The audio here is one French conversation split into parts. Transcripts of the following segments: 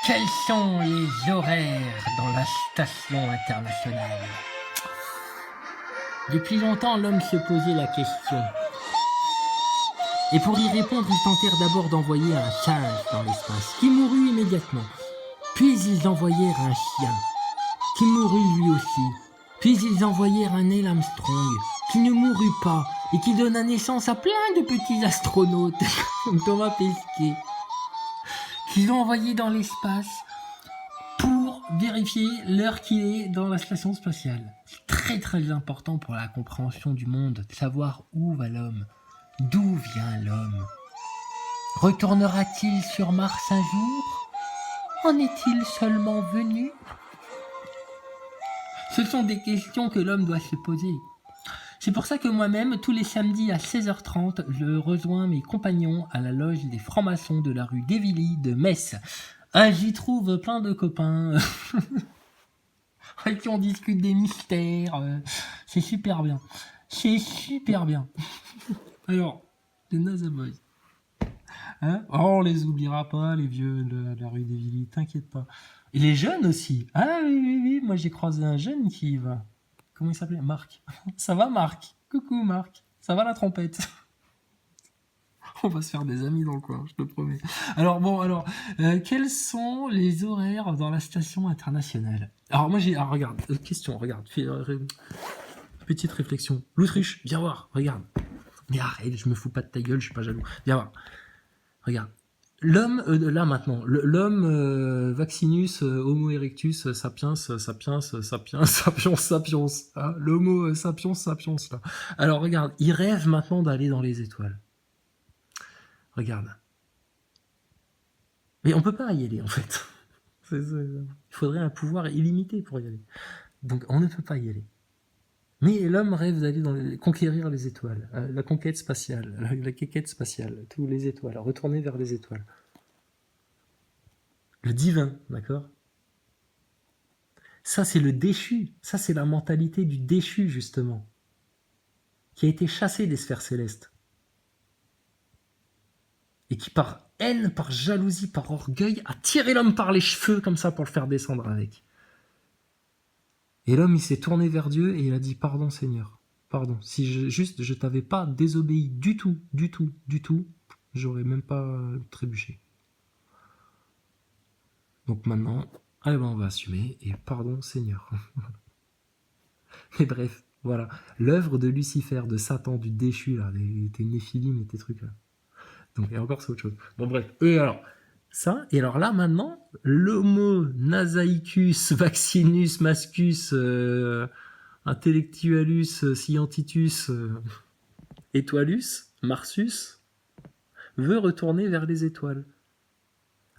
Quels sont les horaires dans la station internationale? Depuis longtemps, l'homme se posait la question. Et pour y répondre, ils tentèrent d'abord d'envoyer un singe dans l'espace, qui mourut immédiatement. Puis ils envoyèrent un chien, qui mourut lui aussi. Puis ils envoyèrent un Neil Armstrong, qui ne mourut pas, et qui donna naissance à plein de petits astronautes, comme Thomas Pesquet, qu'ils ont envoyé dans l'espace pour vérifier l'heure qu'il est dans la station spatiale. C'est très très important pour la compréhension du monde, de savoir où va l'homme, d'où vient l'homme. Retournera-t-il sur Mars un jour? En est-il seulement venu? Ce sont des questions que l'homme doit se poser. C'est pour ça que moi-même, tous les samedis à 16h30, je rejoins mes compagnons à la loge des francs-maçons de la rue d'Évilly de Metz. J'y trouve plein de copains avec qui on discute des mystères. C'est super bien. C'est super bien. Alors, les NASA Boys. Hein, on les oubliera pas, les vieux de la rue d'Évilly, t'inquiète pas. Et les jeunes aussi. Ah oui, moi j'ai croisé un jeune qui y va. Comment il s'appelait? Marc. Ça va Marc? Coucou Marc. Ça va la trompette? On va se faire des amis dans le coin, je te promets. Alors quels sont les horaires dans la station internationale? Alors moi j'ai... regarde, question, regarde. Petite réflexion. L'Autruche, viens voir, regarde. Mais arrête, je me fous pas de ta gueule, je suis pas jaloux. Viens voir. Regarde. L'homme, là maintenant, l'homme vaccinus, homo erectus, sapiens, hein, l'homo sapiens, là. Alors regarde, il rêve maintenant d'aller dans les étoiles. Regarde. Mais on peut pas y aller en fait. Il faudrait un pouvoir illimité pour y aller. Donc on ne peut pas y aller. Mais l'homme rêve d'aller conquérir les étoiles, la conquête spatiale, la quéquette spatiale, tous les étoiles, retourner vers les étoiles. Le divin, d'accord? Ça, c'est le déchu. Ça, c'est la mentalité du déchu, justement, qui a été chassé des sphères célestes. Et qui, par haine, par jalousie, par orgueil, a tiré l'homme par les cheveux, comme ça, pour le faire descendre avec. Et l'homme, il s'est tourné vers Dieu et il a dit « Pardon, Seigneur. Pardon. Si je t'avais pas désobéi du tout, j'aurais même pas trébuché. » Donc maintenant, on va assumer et pardon Seigneur. Mais bref, voilà. L'œuvre de Lucifer, de Satan, du déchu, là, tes néphilim et tes trucs là. Donc, et encore, c'est autre chose. Bon, bref. Et alors, ça, et alors là, maintenant, l'homo nasaicus, vaccinus, mascus, intellectualus, scientitus, étoilus, marsus, veut retourner vers les étoiles.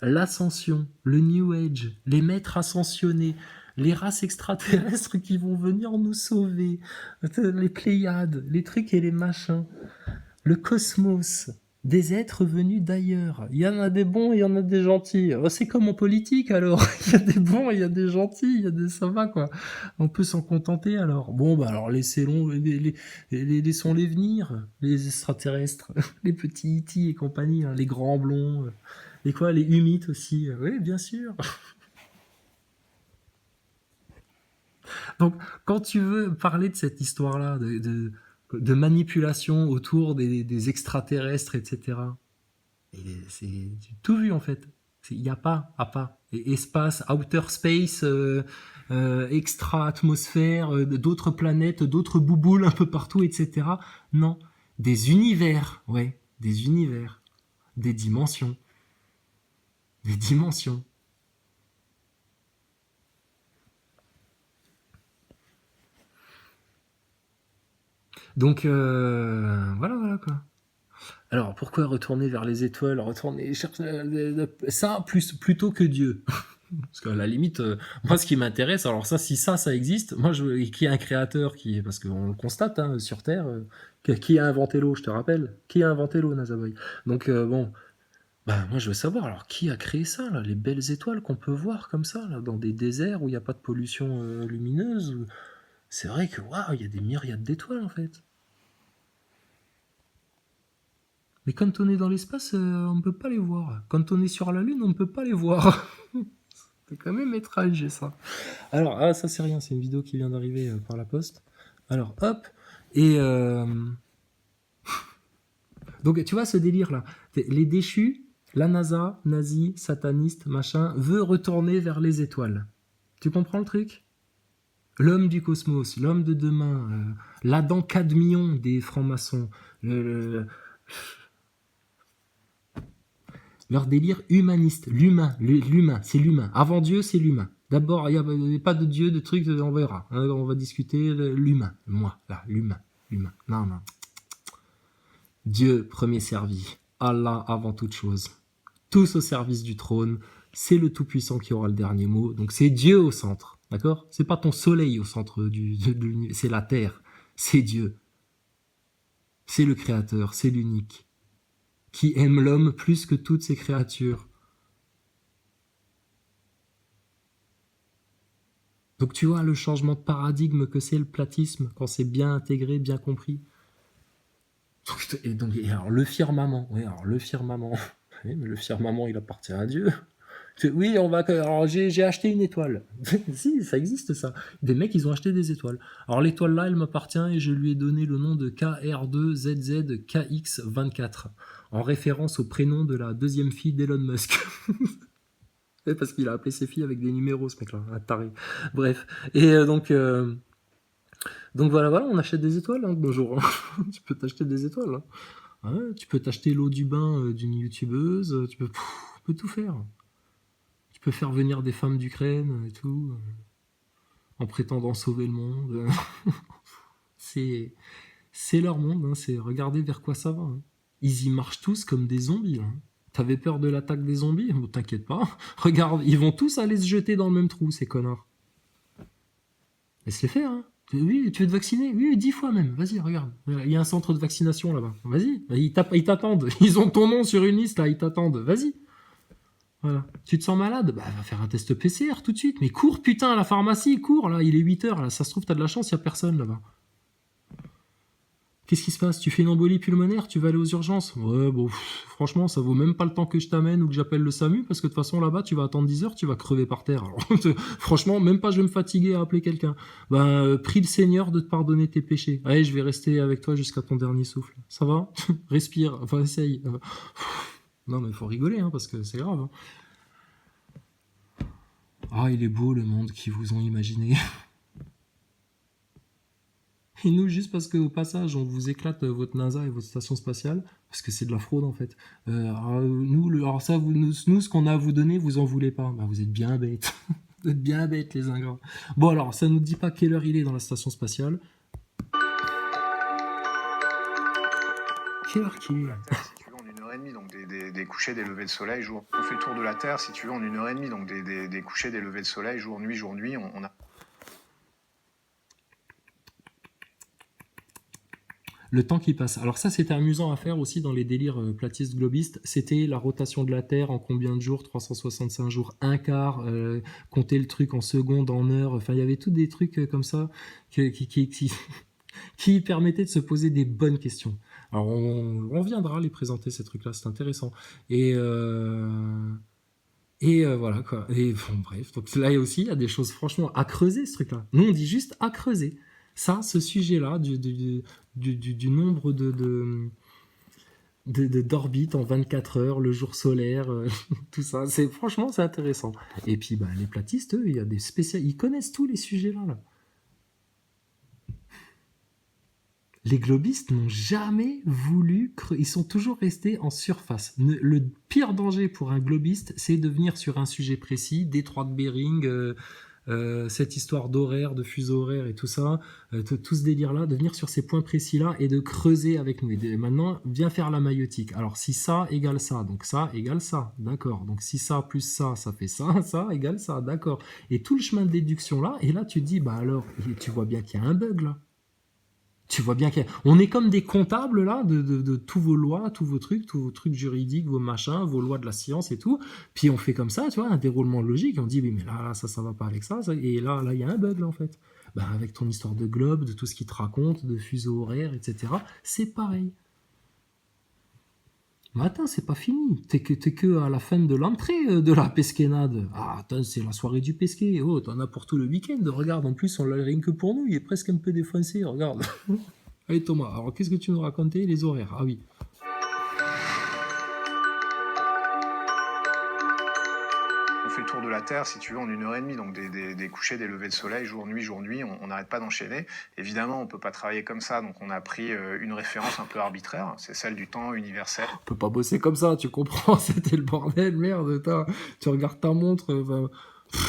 L'ascension, le New Age, les maîtres ascensionnés, les races extraterrestres qui vont venir nous sauver, les Pléiades, les trucs et les machins, le cosmos, des êtres venus d'ailleurs. Il y en a des bons et il y en a des gentils. C'est comme en politique alors. Il y a des bons et il y a des gentils, il y a des ça va quoi. On peut s'en contenter alors. Bon alors laissons-les venir, les extraterrestres, les petits E.T. et compagnie, hein, les grands blonds. Et quoi, les humites aussi? Oui, bien sûr. Donc, quand tu veux parler de cette histoire-là, de manipulation autour des extraterrestres, etc., c'est tout vu en fait. Il n'y a pas à pas. Et espace, outer space, extra-atmosphère, d'autres planètes, d'autres bouboules un peu partout, etc. Non. Des univers, ouais. Des univers. Des dimensions. Des dimensions. Donc voilà quoi. Alors pourquoi retourner vers les étoiles, retourner chercher ça plutôt que Dieu? Parce qu'à la limite, moi ce qui m'intéresse, alors ça si ça existe, moi je veux qu'il y ait un créateur parce qu'on le constate hein, sur Terre, qui a inventé l'eau, je te rappelle, qui a inventé l'eau, Nazaboy. Donc bon, moi je veux savoir alors qui a créé ça là, les belles étoiles qu'on peut voir comme ça là, dans des déserts où il n'y a pas de pollution lumineuse. C'est vrai que waouh, il y a des myriades d'étoiles en fait. Mais quand on est dans l'espace, on ne peut pas les voir. Quand on est sur la Lune, on ne peut pas les voir. C'est quand même étrange, ça. Alors, ah, ça c'est rien, c'est une vidéo qui vient d'arriver par la poste. Alors, hop, et... Donc, tu vois ce délire-là. Les déchus, la NASA, nazi, sataniste, machin, veut retourner vers les étoiles. Tu comprends le truc? L'homme du cosmos, l'homme de demain, l'Adam Cadmion des francs-maçons, leur délire humaniste, l'humain, c'est l'humain. Avant Dieu, c'est l'humain. D'abord, il n'y a pas de Dieu, de trucs, on verra. On va discuter l'humain. Moi, là, l'humain. Non. Dieu premier servi. Allah avant toute chose. Tous au service du trône. C'est le Tout-Puissant qui aura le dernier mot. Donc c'est Dieu au centre. D'accord? C'est pas ton soleil au centre de l'univers. C'est la terre. C'est Dieu. C'est le Créateur. C'est l'unique. Qui aime l'homme plus que toutes ses créatures. Donc tu vois le changement de paradigme que c'est le platisme quand c'est bien intégré, bien compris. Et alors le firmament, oui, alors le firmament, oui, mais le firmament il appartient à Dieu. Oui, alors j'ai acheté une étoile. Si, ça existe ça. Des mecs ils ont acheté des étoiles. Alors l'étoile là elle m'appartient et je lui ai donné le nom de KR2ZZKX24 en référence au prénom de la deuxième fille d'Elon Musk. Parce qu'il a appelé ses filles avec des numéros, ce mec-là, un taré. Bref. Et donc voilà, on achète des étoiles, hein, bonjour. Tu peux t'acheter des étoiles. Hein. Ouais, tu peux t'acheter l'eau du bain d'une youtubeuse, tu peux tout faire. Tu peux faire venir des femmes d'Ukraine et tout, en prétendant sauver le monde. C'est leur monde, hein, c'est regarder vers quoi ça va. Hein. Ils y marchent tous comme des zombies. Hein. T'avais peur de l'attaque des zombies? Bon, t'inquiète pas. Regarde, ils vont tous aller se jeter dans le même trou, ces connards. Laisse-les faire, hein. Oui, tu veux te vacciner? Oui, 10 fois même. Vas-y, regarde. Il y a un centre de vaccination là-bas. Vas-y, ils t'attendent. Ils ont ton nom sur une liste là, ils t'attendent. Vas-y. Voilà. Tu te sens malade? Bah, va faire un test PCR tout de suite. Mais cours, putain, à la pharmacie, cours là. Il est 8h là. Ça se trouve, t'as de la chance, il n'y a personne là-bas. Qu'est-ce qui se passe? Tu fais une embolie pulmonaire, tu vas aller aux urgences? Ouais, bon, franchement, ça vaut même pas le temps que je t'amène ou que j'appelle le SAMU, parce que de toute façon, là-bas, tu vas attendre 10 heures, tu vas crever par terre. Alors, franchement, même pas je vais me fatiguer à appeler quelqu'un. Prie le Seigneur de te pardonner tes péchés. Allez, je vais rester avec toi jusqu'à ton dernier souffle. Ça va? Respire, enfin, essaye. Non, mais il faut rigoler, hein, parce que c'est grave. Hein. Ah, il est beau le monde qu'ils vous ont imaginé. Et nous, juste parce qu'au passage, on vous éclate votre NASA et votre station spatiale, parce que c'est de la fraude en fait. Alors ça, nous, ce qu'on a à vous donner, vous en voulez pas. Bah, vous êtes bien bêtes. Vous êtes bien bêtes, les ingrats. Bon, alors, ça nous dit pas quelle heure il est dans la station spatiale. Quelle heure qu'il est? Si tu veux, en 1h30, donc des couchers, des levées de soleil, jour. On fait le tour de la Terre, si tu veux, en 1h30, donc des couchers, des levées de soleil, jour, nuit, on a... Le temps qui passe. Alors ça, c'était amusant à faire aussi dans les délires platistes globistes. C'était la rotation de la Terre en combien de jours? 365 jours, un quart, compter le truc en secondes, en heures. Enfin, il y avait tous des trucs comme ça qui permettaient de se poser des bonnes questions. Alors, on viendra les présenter, ces trucs-là, c'est intéressant. Et voilà, quoi. Et bon, bref, donc là aussi, il y a des choses franchement à creuser, ce truc-là. Nous, on dit juste à creuser. Ça, ce sujet-là, du nombre d'orbites en 24 heures, le jour solaire, tout ça, franchement, c'est intéressant. Et puis, les platistes, eux, il y a des ils connaissent tous les sujets-là, là. Les globistes n'ont jamais voulu ils sont toujours restés en surface. Le pire danger pour un globiste, c'est de venir sur un sujet précis, détroit de Bering, cette histoire d'horaire, de fuseau horaire et tout ça, tout ce délire-là, de venir sur ces points précis-là et de creuser avec nous. Et maintenant, viens faire la maïotique. Alors, si ça égale ça, donc ça égale ça, d'accord. Donc, si ça plus ça fait ça, ça égale ça, d'accord. Et tout le chemin de déduction-là, et là, tu te dis, alors, tu vois bien qu'il y a un bug, là. Tu vois bien qu'on est comme des comptables là de tous vos lois, tous vos trucs juridiques, vos machins, vos lois de la science et tout. Puis on fait comme ça, tu vois, un déroulement logique. On dit oui mais là ça va pas avec ça. Et là il y a un bug là en fait. Avec ton histoire de globe, de tout ce qu'il te raconte, de fuseau horaire, etc. C'est pareil. Mais attends, c'est pas fini. T'es que à la fin de l'entrée de la pesquenade. Ah, attends, c'est la soirée du pesquet. Oh, t'en as pour tout le week-end. Regarde, en plus, on l'a rien que pour nous. Il est presque un peu défoncé. Regarde. Allez, Thomas. Alors, qu'est-ce que tu nous racontais? Les horaires. Ah oui. On fait le tour de la Terre, si tu veux, en 1 heure et demie. Donc des couchers, des levées de soleil, jour, nuit. On n'arrête pas d'enchaîner. Évidemment, on ne peut pas travailler comme ça. Donc on a pris une référence un peu arbitraire. C'est celle du temps universel. On peut pas bosser comme ça, tu comprends? C'était le bordel, merde. Tu regardes ta montre.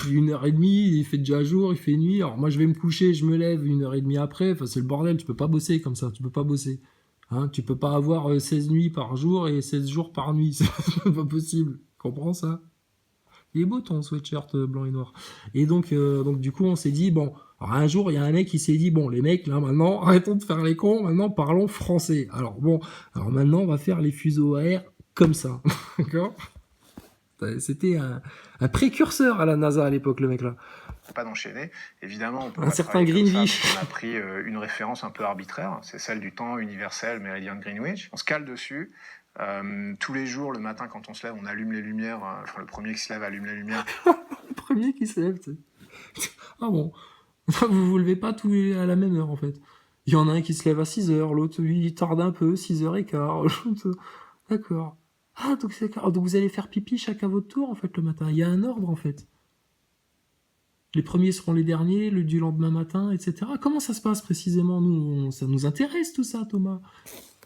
1 heure et demie, il fait déjà jour, il fait nuit. Alors moi, je vais me coucher, je me lève 1 heure et demie après. Enfin, c'est le bordel. Tu peux pas bosser comme ça. Tu peux pas bosser. Hein, tu peux pas avoir 16 nuits par jour et 16 jours par nuit. C'est pas possible. Tu comprends ça? Il est beau ton sweatshirt blanc et noir. Et donc du coup, on s'est dit, bon, alors un jour, il y a un mec qui s'est dit, bon, les mecs, là, maintenant, arrêtons de faire les cons, maintenant, parlons français. Alors maintenant, on va faire les fuseaux horaires comme ça. D'accord? C'était un précurseur à la NASA à l'époque, le mec là. Pas d'enchaîner. Évidemment, on peut Un pas certain travailler comme ça, Greenwich. donc on a pris une référence un peu arbitraire. C'est celle du temps universel, méridien de Greenwich. On se cale dessus. Tous les jours, le matin, quand on se lève, on allume les lumières. Enfin, le premier qui se lève allume les lumières. Le premier qui se lève, tu sais. Ah bon. Vous vous levez pas tous à la même heure, en fait. Il y en a un qui se lève à 6h, l'autre, lui, il tarde un peu, 6h15. D'accord. Ah, donc vous allez faire pipi chacun à votre tour, en fait, le matin. Il y a un ordre, en fait. Les premiers seront les derniers, le du lendemain matin, etc. Comment ça se passe précisément? Nous, ça nous intéresse tout ça, Thomas.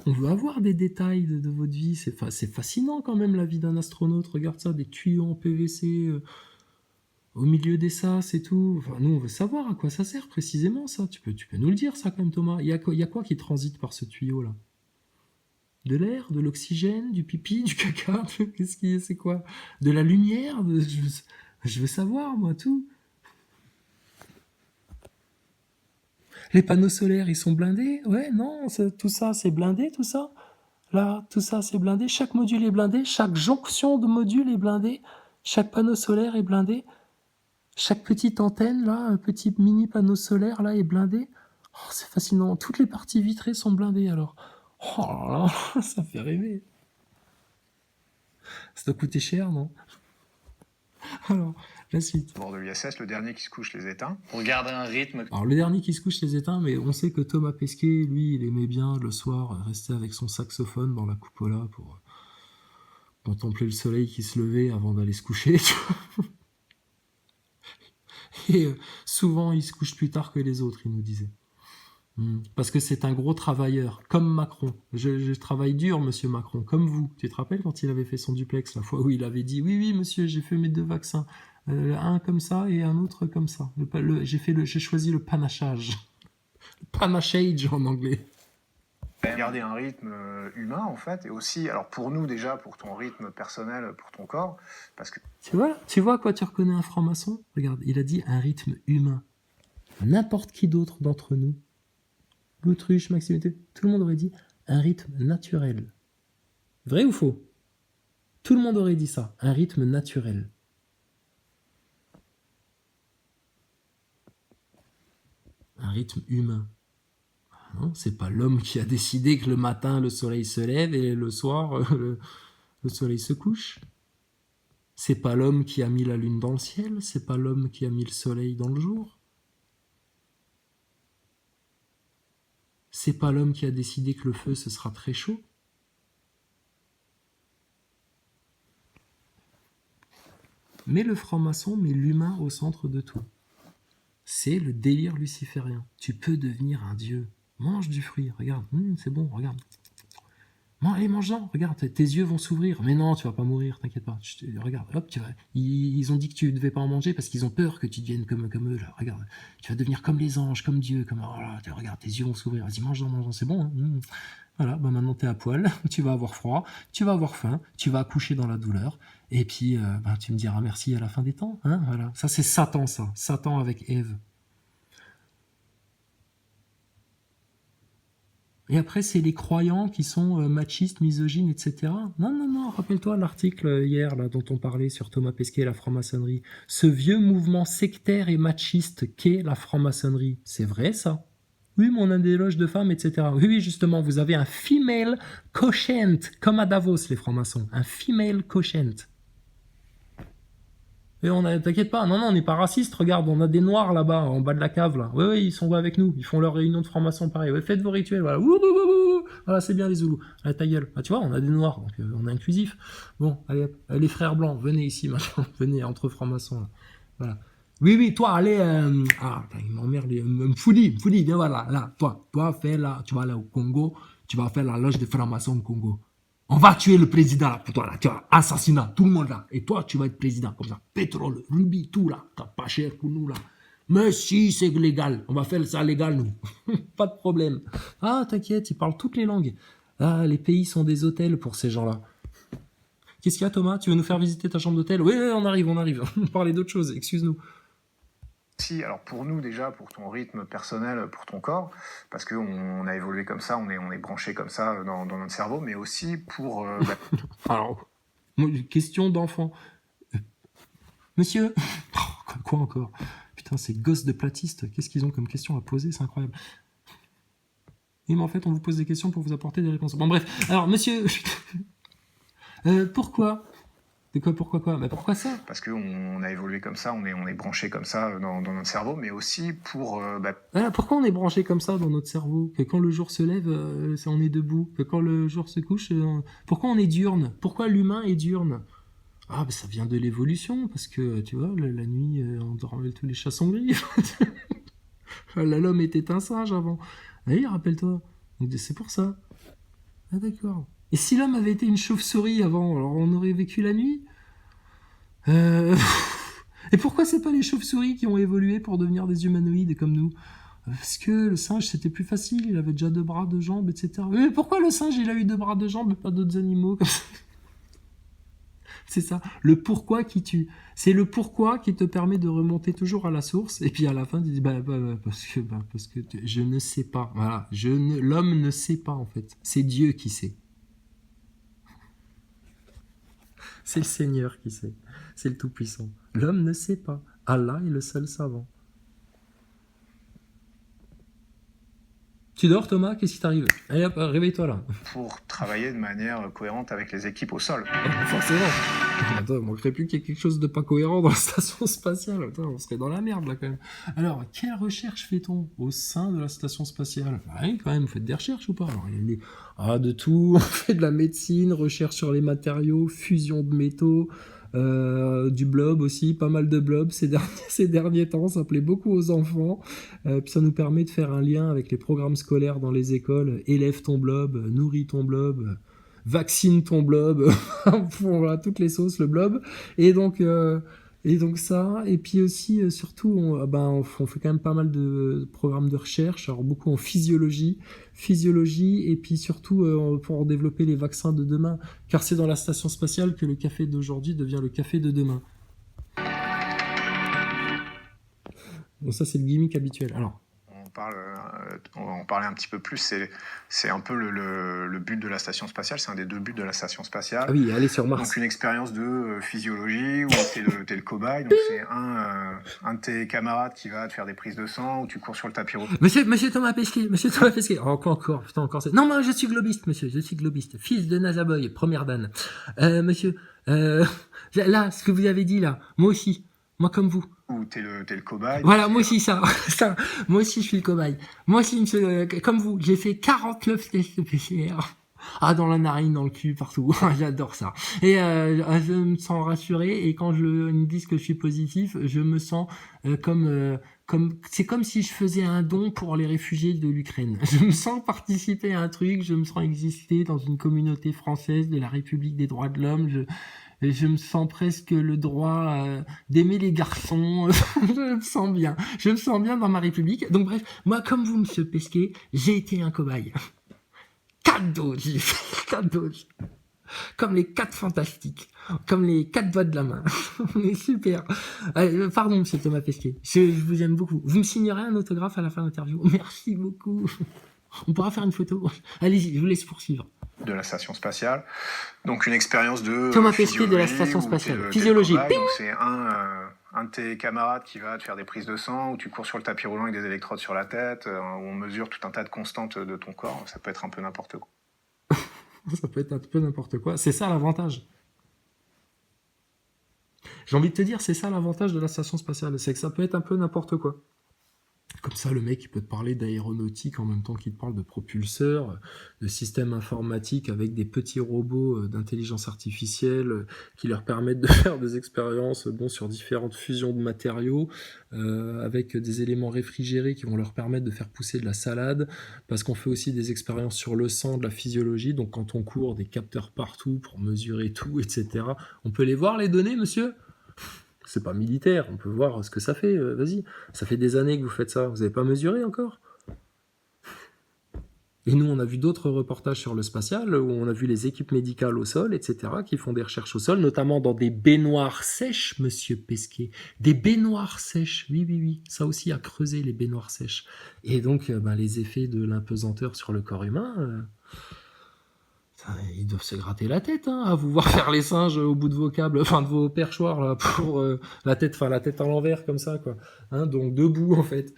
On veut avoir des détails de votre vie. C'est fascinant quand même la vie d'un astronaute. Regarde ça, des tuyaux en PVC au milieu des sas et tout. Enfin, nous, on veut savoir à quoi ça sert précisément ça. Tu peux nous le dire ça quand même, Thomas. Il y a quoi qui transite par ce tuyau là? De l'air, de l'oxygène, du pipi, du caca. C'est quoi? De la lumière? Je veux savoir moi tout. Les panneaux solaires, ils sont blindés? Ouais, non, tout ça, c'est blindé, tout ça. Là, tout ça, c'est blindé. Chaque module est blindé. Chaque jonction de module est blindée. Chaque panneau solaire est blindé. Chaque petite antenne, là, un petit mini panneau solaire, là, est blindé. Oh, c'est fascinant. Toutes les parties vitrées sont blindées, alors. Oh là là, ça fait rêver. Ça doit coûter cher, non? Alors, la suite. Bord de l'ISS, le dernier qui se couche les éteint. Pour garder un rythme. Alors, le dernier qui se couche les éteint, mais on sait que Thomas Pesquet, lui, il aimait bien, le soir, rester avec son saxophone dans la cupola pour contempler le soleil qui se levait avant d'aller se coucher. Et souvent, il se couche plus tard que les autres, il nous disait. Parce que c'est un gros travailleur, comme Macron. Je travaille dur, monsieur Macron, comme vous. Tu te rappelles quand il avait fait son duplex, la fois où il avait dit « Oui, monsieur, j'ai fait mes 2 vaccins. Un comme ça et un autre comme ça. J'ai choisi le panachage. Le panachage en anglais. » Garder un rythme humain, en fait, et aussi, alors pour nous déjà, pour ton rythme personnel, pour ton corps, parce que... Tu vois à quoi tu reconnais un franc-maçon? Regarde, il a dit un rythme humain. N'importe qui d'autre d'entre nous, l'autruche, Maxime, tout le monde aurait dit un rythme naturel. Vrai ou faux? Tout le monde aurait dit ça, un rythme naturel. Un rythme humain. Non, c'est pas l'homme qui a décidé que le matin le soleil se lève et le soir le soleil se couche. C'est pas l'homme qui a mis la lune dans le ciel, c'est pas l'homme qui a mis le soleil dans le jour. C'est pas l'homme qui a décidé que le feu ce sera très chaud. Mais le franc-maçon met l'humain au centre de tout. C'est le délire luciférien. Tu peux devenir un dieu. Mange du fruit, regarde, c'est bon, regarde. Allez, mange-en, regarde, tes yeux vont s'ouvrir. Mais non, tu vas pas mourir, t'inquiète pas. Regarde, hop, ils ont dit que tu devais pas en manger parce qu'ils ont peur que tu deviennes comme eux. Là. Regarde, tu vas devenir comme les anges, comme Dieu, comme... Oh là, regarde, tes yeux vont s'ouvrir. Vas-y, mange-en, c'est bon. Hein. Voilà, maintenant t'es à poil, tu vas avoir froid, tu vas avoir faim, tu vas accoucher dans la douleur. Et puis, tu me diras merci à la fin des temps. Hein, voilà. Ça, c'est Satan, ça. Satan avec Ève. Et après, c'est les croyants qui sont machistes, misogynes, etc. Non, rappelle-toi l'article hier là, dont on parlait sur Thomas Pesquet et la franc-maçonnerie. Ce vieux mouvement sectaire et machiste qu'est la franc-maçonnerie. C'est vrai, ça. Oui, mais on a des loges de femmes, etc. Oui, oui, justement, vous avez un female quotient, comme à Davos, les francs-maçons. Un female quotient. Et t'inquiète pas, non, on n'est pas raciste, regarde, on a des noirs là-bas, en bas de la cave, là. Oui, oui, ils sont avec nous, ils font leur réunion de francs-maçons pareil. Ouais, faites vos rituels, voilà. Ouh, ouh, ouh, ouh. Voilà, c'est bien les Zoulous. Allez, ta gueule. Ah, tu vois, on a des noirs, donc on est inclusif. Bon, allez, hop. Les frères blancs, venez ici maintenant, venez entre francs-maçons, là. Voilà. Oui, oui, toi, allez, il m'emmerde, Mfoudi, viens voilà, là, toi, fais là, tu vas aller au Congo, tu vas faire la loge des francs-maçons au Congo. On va tuer le président là pour toi là, tu vois, assassinat, tout le monde là. Et toi, tu vas être président comme ça. Pétrole, rubis, tout là, t'as pas cher pour nous là. Mais si, c'est légal, on va faire ça légal nous. Pas de problème. Ah, t'inquiète, ils parlent toutes les langues. Ah, les pays sont des hôtels pour ces gens-là. Qu'est-ce qu'il y a Thomas? Tu veux nous faire visiter ta chambre d'hôtel? Oui, on arrive. On parlait d'autre chose, excuse-nous. Si, alors pour nous déjà, pour ton rythme personnel, pour ton corps, parce qu'on a évolué comme ça, on est branché comme ça dans notre cerveau, mais aussi pour... Alors, question d'enfant. Monsieur quoi encore? Putain, ces gosses de platistes, qu'est-ce qu'ils ont comme question à poser? C'est incroyable. Et mais en fait, on vous pose des questions pour vous apporter des réponses. Bon, bref. Alors, monsieur... pourquoi? De quoi, pourquoi quoi? Bah pourquoi ça? Parce qu'on a évolué comme ça, on est branché comme ça dans notre cerveau, mais aussi pour... Voilà, pourquoi on est branché comme ça dans notre cerveau? Que quand le jour se lève, on est debout. Que quand le jour se couche, pourquoi on est diurne? Pourquoi l'humain est diurne? Ah, bah ça vient de l'évolution, parce que, tu vois, la nuit, on dormait tous les chats sont gris. L'homme était un singe avant. Oui, rappelle-toi. Donc c'est pour ça. Ah d'accord. Et si l'homme avait été une chauve-souris avant, alors on aurait vécu la nuit? Et pourquoi c'est pas les chauves-souris qui ont évolué pour devenir des humanoïdes comme nous? Parce que le singe c'était plus facile, il avait déjà 2 bras, 2 jambes, etc. Mais pourquoi le singe il a eu 2 bras, 2 jambes et pas d'autres animaux comme ça? C'est ça, le pourquoi qui tue. C'est le pourquoi qui te permet de remonter toujours à la source, et puis à la fin tu dis parce que je ne sais pas. Voilà, l'homme ne sait pas en fait. C'est Dieu qui sait. C'est le Seigneur qui sait. C'est le Tout-Puissant. L'homme ne sait pas. Allah est le seul savant. Tu dors Thomas? Qu'est-ce qui t'arrive? Allez hop, réveille-toi là. Pour travailler de manière cohérente avec les équipes au sol. Forcément. Attends, il manquerait plus qu'il y ait quelque chose de pas cohérent dans la station spatiale. Attends, on serait dans la merde là quand même. Alors, quelle recherche fait-on au sein de la station spatiale? Oui, quand même, vous faites des recherches ou pas? Alors, il y a de tout. On fait de la médecine, recherche sur les matériaux, fusion de métaux. Du blob aussi, pas mal de blob ces derniers temps, ça plaît beaucoup aux enfants, puis ça nous permet de faire un lien avec les programmes scolaires dans les écoles, élève ton blob, nourris ton blob, vaccine ton blob, voilà, toutes les sauces, le blob, et donc ça, et puis aussi, surtout, on fait quand même pas mal de programmes de recherche, alors beaucoup en physiologie, et puis surtout pour développer les vaccins de demain, car c'est dans la station spatiale que le café d'aujourd'hui devient le café de demain. Bon, ça c'est le gimmick habituel. Alors. On va en parler un petit peu plus, c'est un peu le but de la station spatiale, c'est un des 2 buts de la station spatiale. Ah oui, aller sur Mars. Donc une expérience de physiologie où t'es le cobaye, donc c'est un de tes camarades qui va te faire des prises de sang, où tu cours sur le tapis rouge. Monsieur Thomas Pesquet, encore, putain, encore c'est... Non, moi je suis globiste, monsieur, fils de Nazaboy, première dan. Monsieur, là, ce que vous avez dit là, moi aussi, moi comme vous. Où t'es le cobaye. Voilà, moi aussi, ça. Moi aussi, je suis le cobaye. Moi aussi, comme vous, j'ai fait 49 tests de PCR. Ah, dans la narine, dans le cul, partout. J'adore ça. Et je me sens rassuré. Et quand ils me disent que je suis positif, je me sens c'est comme si je faisais un don pour les réfugiés de l'Ukraine. Je me sens participer à un truc. Je me sens exister dans une communauté française de la République des droits de l'homme. Je me sens presque le droit d'aimer les garçons. Je me sens bien dans ma République. Donc bref, moi, comme vous, monsieur Pesquet, j'ai été un cobaye. 4 doses. Comme les 4 fantastiques. Comme les 4 doigts de la main. Mais super. Pardon, monsieur Thomas Pesquet. Je vous aime beaucoup. Vous me signerez un autographe à la fin de l'interview? Merci beaucoup. On pourra faire une photo. Allez-y, je vous laisse poursuivre. De la station spatiale. Donc une expérience de Thomas Pesquet de la station spatiale. Physiologie. Donc c'est un un de tes camarades qui va te faire des prises de sang, ou tu cours sur le tapis roulant avec des électrodes sur la tête, où on mesure tout un tas de constantes de ton corps. Ça peut être un peu n'importe quoi. Ça peut être un peu n'importe quoi. C'est ça l'avantage. J'ai envie de te dire, c'est ça l'avantage de la station spatiale, c'est que ça peut être un peu n'importe quoi. Comme ça, le mec, il peut te parler d'aéronautique en même temps qu'il te parle de propulseurs, de systèmes informatiques avec des petits robots d'intelligence artificielle qui leur permettent de faire des expériences sur différentes fusions de matériaux, avec des éléments réfrigérés qui vont leur permettre de faire pousser de la salade, parce qu'on fait aussi des expériences sur le sang, de la physiologie, donc quand on court, des capteurs partout pour mesurer tout, etc. On peut les voir, les données, monsieur ? C'est pas militaire, on peut voir ce que ça fait, vas-y. Ça fait des années que vous faites ça, vous n'avez pas mesuré encore ? Et nous, on a vu d'autres reportages sur le spatial, où on a vu les équipes médicales au sol, etc., qui font des recherches au sol, notamment dans des baignoires sèches, monsieur Pesquet. Des baignoires sèches, oui. Ça aussi a creusé, les baignoires sèches. Et donc, les effets de l'impesanteur sur le corps humain... Ils doivent se gratter la tête, à vous voir faire les singes au bout de vos câbles, de vos perchoirs, là, pour la tête à l'envers, comme ça, quoi. Donc debout, en fait,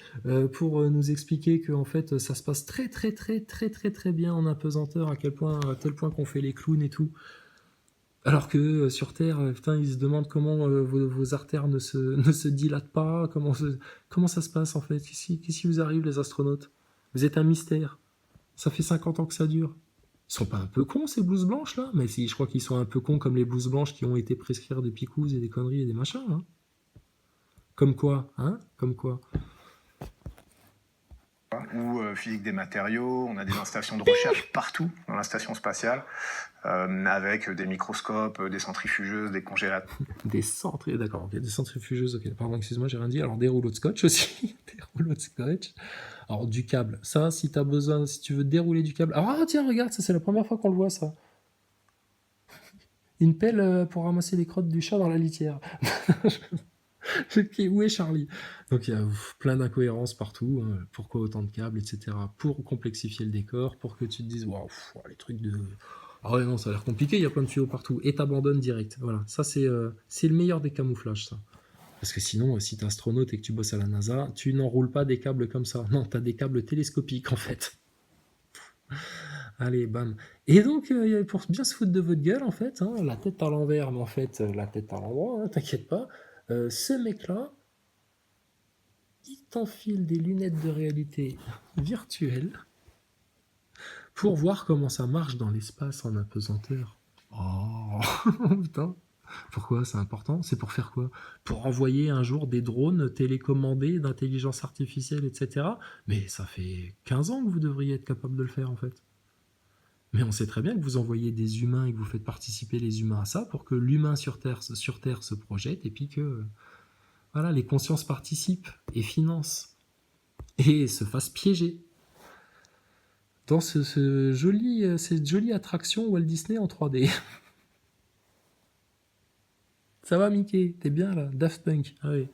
pour nous expliquer que, en fait, ça se passe très, très, très, très, très, très bien en apesanteur, à tel point qu'on fait les clowns et tout. Alors que sur Terre, ils se demandent comment vos artères ne se dilatent pas, comment ça se passe, en fait. Qu'est-ce qui vous arrive, les astronautes ? Vous êtes un mystère. Ça fait 50 ans que ça dure. Ils sont pas un peu cons, ces blouses blanches là? Mais si, je crois qu'ils sont un peu cons comme les blouses blanches qui ont été prescrire des picouzes et des conneries et des machins. Comme quoi, Comme quoi. Ou physique des matériaux, on a des installations de recherche partout dans la station spatiale, avec des microscopes, des centrifugeuses, des congélateurs. Des centrifugeuses, ok. Pardon, excuse-moi, j'ai rien dit. Alors des rouleaux de scotch aussi. Des rouleaux de scotch. Alors du câble. Ça, si tu veux dérouler du câble. Alors tiens, regarde, ça c'est la première fois qu'on le voit, ça. Une pelle pour ramasser les crottes du chat dans la litière. Où est Charlie? Donc il y a plein d'incohérences partout. Pourquoi autant de câbles, etc. Pour complexifier le décor, pour que tu te dises, waouh, les trucs de... Ah ouais, non, ça a l'air compliqué, il y a plein de tuyaux partout. Et t'abandonnes direct. Voilà, ça c'est le meilleur des camouflages, ça. Parce que sinon, si t'es astronaute et que tu bosses à la NASA, tu n'enroules pas des câbles comme ça. Non, t'as des câbles télescopiques, en fait. Allez, bam. Et donc, pour bien se foutre de votre gueule, en fait, la tête à l'envers, mais en fait, la tête à l'endroit, t'inquiète pas, ce mec-là, il t'enfile des lunettes de réalité virtuelle pour voir comment ça marche dans l'espace en apesanteur. Oh, putain. Pourquoi c'est important? C'est pour faire quoi? Pour envoyer un jour des drones télécommandés d'intelligence artificielle, etc. Mais ça fait 15 ans que vous devriez être capable de le faire, en fait. Mais on sait très bien que vous envoyez des humains et que vous faites participer les humains à ça pour que l'humain sur Terre se projette et puis que les consciences participent et financent et se fassent piéger dans cette jolie attraction Walt Disney en 3D. Ça va, Mickey? T'es bien là? Daft Punk. Ah oui.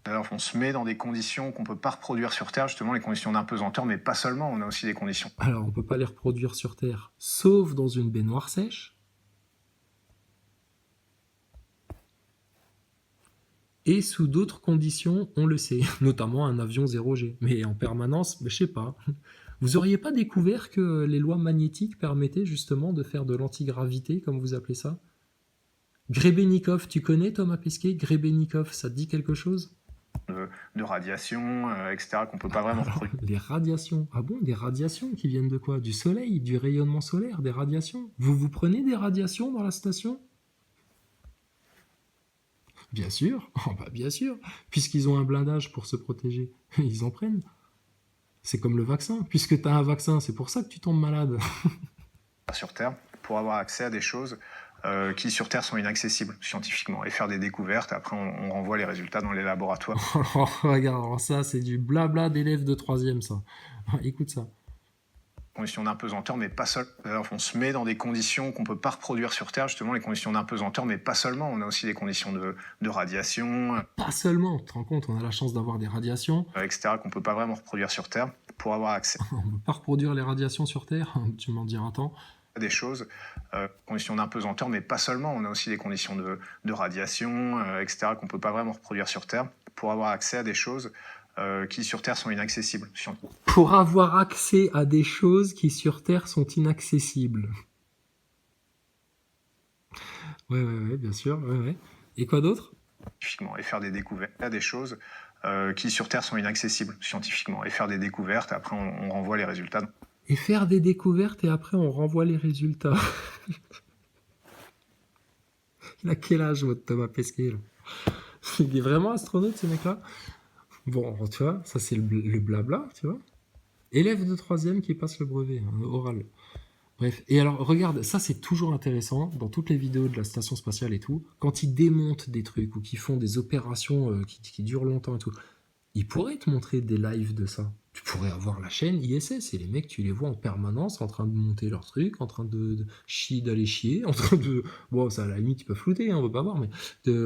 Alors, on se met dans des conditions qu'on ne peut pas reproduire sur Terre, justement les conditions d'impesanteur, mais pas seulement, on a aussi des conditions. Alors, on ne peut pas les reproduire sur Terre, sauf dans une baignoire sèche. Et sous d'autres conditions, on le sait, notamment un avion 0G. Mais en permanence, je sais pas. Vous auriez pas découvert que les lois magnétiques permettaient justement de faire de l'antigravité, comme vous appelez ça? Grebenikov, tu connais Thomas Pesquet? Grebenikov, ça te dit quelque chose? De radiation, etc., qu'on peut pas vraiment reproduire. Les radiations. Ah bon, des radiations qui viennent de quoi? Du soleil, du rayonnement solaire, des radiations. Vous prenez des radiations dans la station? Bien sûr, bien sûr, puisqu'ils ont un blindage pour se protéger, ils en prennent. C'est comme le vaccin, puisque tu as un vaccin, c'est pour ça que tu tombes malade. Sur Terre, pour avoir accès à des choses qui sur Terre sont inaccessibles scientifiquement et faire des découvertes. Après, on renvoie les résultats dans les laboratoires. Regarde, alors ça, c'est du blabla d'élèves de 3e, ça. Écoute ça. Conditions d'impesanteur, mais pas seulement. On se met dans des conditions qu'on ne peut pas reproduire sur Terre, justement, les conditions d'impesanteur, mais pas seulement. On a aussi des conditions de radiation. Pas seulement, tu te rends compte, on a la chance d'avoir des radiations. Etc., qu'on ne peut pas vraiment reproduire sur Terre pour avoir accès. On ne peut pas reproduire les radiations sur Terre, tu m'en diras tant. des choses, conditions d'impesanteur, mais pas seulement. On a aussi des conditions de radiation, etc., qu'on ne peut pas vraiment reproduire sur Terre, pour avoir accès à des choses qui sur Terre sont inaccessibles. Pour avoir accès à des choses qui sur Terre sont inaccessibles. Ouais, bien sûr. Ouais. Et quoi d'autre? Scientifiquement, et faire des découvertes à des choses qui sur Terre sont inaccessibles scientifiquement, et faire des découvertes, après on renvoie les résultats. Et faire des découvertes et après on renvoie les résultats. Il a quel âge, votre Thomas Pesquet là? Il est vraiment astronaute, ce mec-là? Bon, tu vois, ça c'est le blabla, tu vois. Élève de 3e qui passe le brevet, oral. Bref, et alors regarde, ça c'est toujours intéressant dans toutes les vidéos de la station spatiale et tout, quand ils démontent des trucs ou qu'ils font des opérations qui durent longtemps et tout, ils pourraient te montrer des lives de ça. Tu pourrais avoir la chaîne ISS et les mecs, tu les vois en permanence en train de monter leurs trucs, en train d'aller chier, en train de... Bon, ça à la limite, ils peuvent flouter, on veut pas voir, mais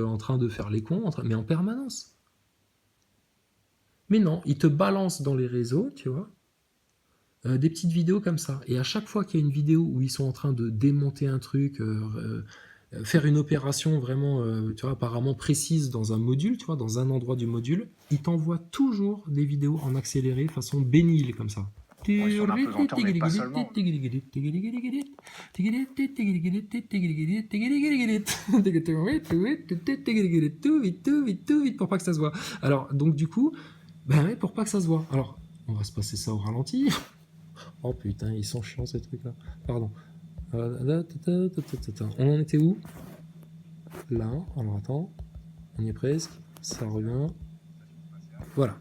en train de faire les cons, mais en permanence. Mais non, ils te balancent dans les réseaux, tu vois, des petites vidéos comme ça. Et à chaque fois qu'il y a une vidéo où ils sont en train de démonter un truc, faire une opération vraiment, tu vois, apparemment précise dans un module, tu vois, dans un endroit du module, ils t'envoient toujours des vidéos en accéléré façon bénile comme ça. Ouais, sur l'impesanteur, mais pas seulement. Pour pas que ça se voit. Alors, donc du coup, ben ouais, pour pas que ça se voit. Alors, on va se passer ça au ralenti. Oh putain, ils sont chiants ces trucs-là. Pardon. On en était où? Là, alors attends. On y est presque. Ça revient. Voilà.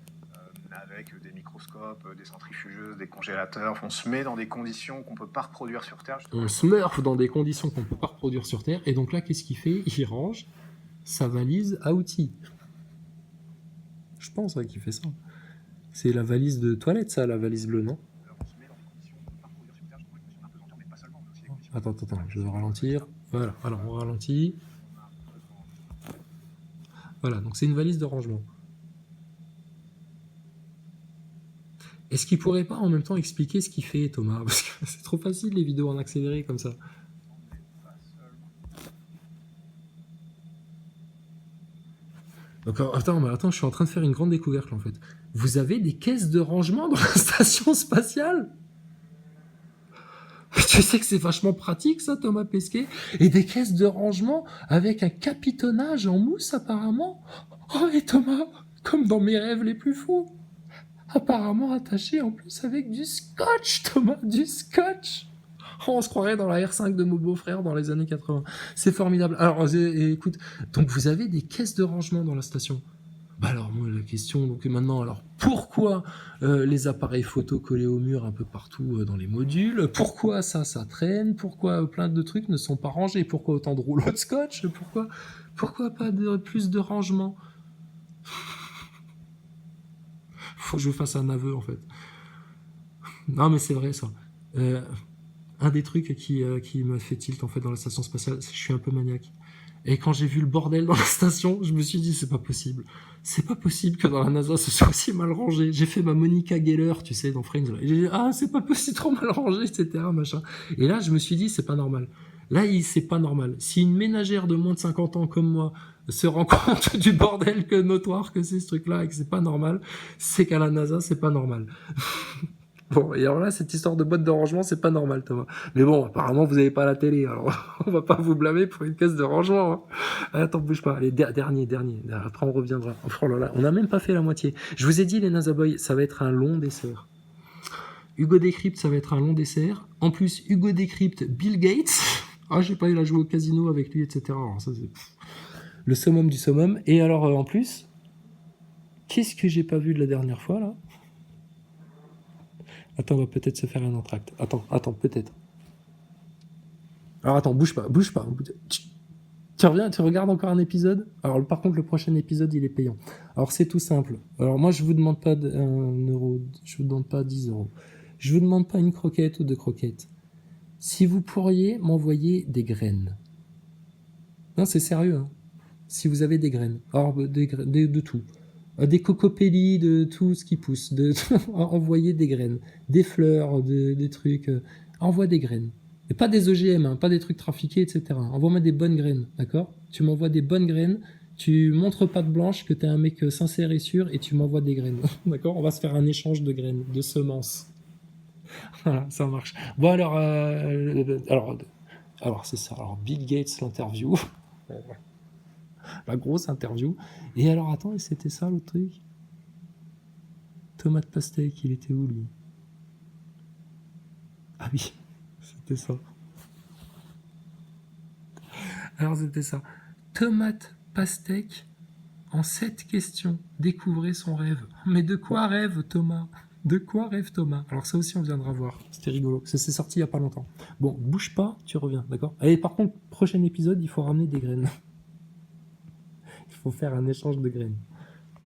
Avec des microscopes, des centrifugeuses, des congélateurs, on se met dans des conditions qu'on ne peut pas reproduire sur Terre. On se meurt dans des conditions qu'on ne peut pas reproduire sur Terre. Et donc là, qu'est-ce qu'il fait? Il range sa valise à outils. Je pense qu'il fait ça. C'est la valise de toilette, ça, la valise bleue, non? Attends, je vais ralentir. Voilà, alors on ralentit. Voilà, donc c'est une valise de rangement. Est-ce qu'il pourrait pas en même temps expliquer ce qu'il fait, Thomas? Parce que c'est trop facile les vidéos en accéléré comme ça. Donc, attends, je suis en train de faire une grande découverte là, en fait. Vous avez des caisses de rangement dans la station spatiale? Mais tu sais que c'est vachement pratique ça, Thomas Pesquet? Et des caisses de rangement avec un capitonnage en mousse apparemment? Oh, et Thomas, comme dans mes rêves les plus fous, apparemment attaché en plus avec du scotch, Thomas, du scotch. Oh, on se croirait dans la R5 de mon beau-frère dans les années 80. C'est formidable. Alors, écoute, donc vous avez des caisses de rangement dans la station. Bah alors, moi, la question, donc maintenant, alors, pourquoi les appareils photo collés au mur un peu partout dans les modules? Pourquoi ça traîne? Pourquoi plein de trucs ne sont pas rangés? Pourquoi autant de rouleaux de scotch? Pourquoi pas plus de rangement? Faut que je fasse un aveu, en fait. Non, mais c'est vrai, ça. Un des trucs qui me fait tilt, en fait, dans la station spatiale, c'est que je suis un peu maniaque. Et quand j'ai vu le bordel dans la station, je me suis dit, c'est pas possible. C'est pas possible que dans la NASA, ce soit aussi mal rangé. J'ai fait ma Monica Geller, tu sais, dans Friends. Et j'ai dit, c'est pas possible, trop mal rangé, etc., machin. Et là, je me suis dit, c'est pas normal. Là, c'est pas normal. Si une ménagère de moins de 50 ans comme moi se rend compte du bordel que notoire que c'est ce truc-là et que c'est pas normal, c'est qu'à la NASA, c'est pas normal. Bon, et alors là, cette histoire de boîte de rangement, c'est pas normal, Thomas. Mais bon, apparemment, vous avez pas la télé, alors on va pas vous blâmer pour une caisse de rangement. Hein. Attends, bouge pas. Allez, dernier. Après, on reviendra. Oh là là, on n'a même pas fait la moitié. Je vous ai dit, les NASA Boys, ça va être un long dessert. Hugo Décrypte, ça va être un long dessert. En plus, Hugo Décrypte, Bill Gates. Ah, je sais pas, il a joué au casino avec lui, etc. Alors, ça, c'est le summum du summum. Et alors, en plus, qu'est-ce que j'ai pas vu de la dernière fois, là? Attends, on va peut-être se faire un entracte. Attends, peut-être. Alors attends, bouge pas. Tu reviens, tu regardes encore un épisode. Alors par contre, le prochain épisode, il est payant. Alors c'est tout simple. Alors moi, je vous demande pas 1 euro, je vous demande pas 10 euros. Je vous demande pas une croquette ou 2 croquettes. Si vous pourriez m'envoyer des graines. Non, c'est sérieux, hein. Si vous avez des graines. Alors, de tout. Des cocopélies, de tout ce qui pousse, envoyer des graines, des fleurs, des trucs, envoie des graines. Et pas des OGM, hein, pas des trucs trafiqués, etc. Envoie-moi des bonnes graines, d'accord? Tu m'envoies des bonnes graines, tu montres pas de blanche que t'es un mec sincère et sûr, et tu m'envoies des graines, d'accord? On va se faire un échange de graines, de semences. Voilà, ça marche. Bon alors c'est ça. Alors Bill Gates l'interview, la grosse interview. Et alors attends, et c'était ça l'autre truc? Tomate pastèque, il était où lui? Ah oui, c'était ça. Alors c'était ça. Tomate pastèque en 7 questions. Découvrez son rêve. Mais de quoi rêve Thomas? De quoi rêve Thomas? Alors ça aussi on viendra voir. C'était rigolo. Ça s'est sorti il y a pas longtemps. Bon, bouge pas, tu reviens, d'accord? Et par contre, prochain épisode, il faut ramener des graines. Il faut faire un échange de graines.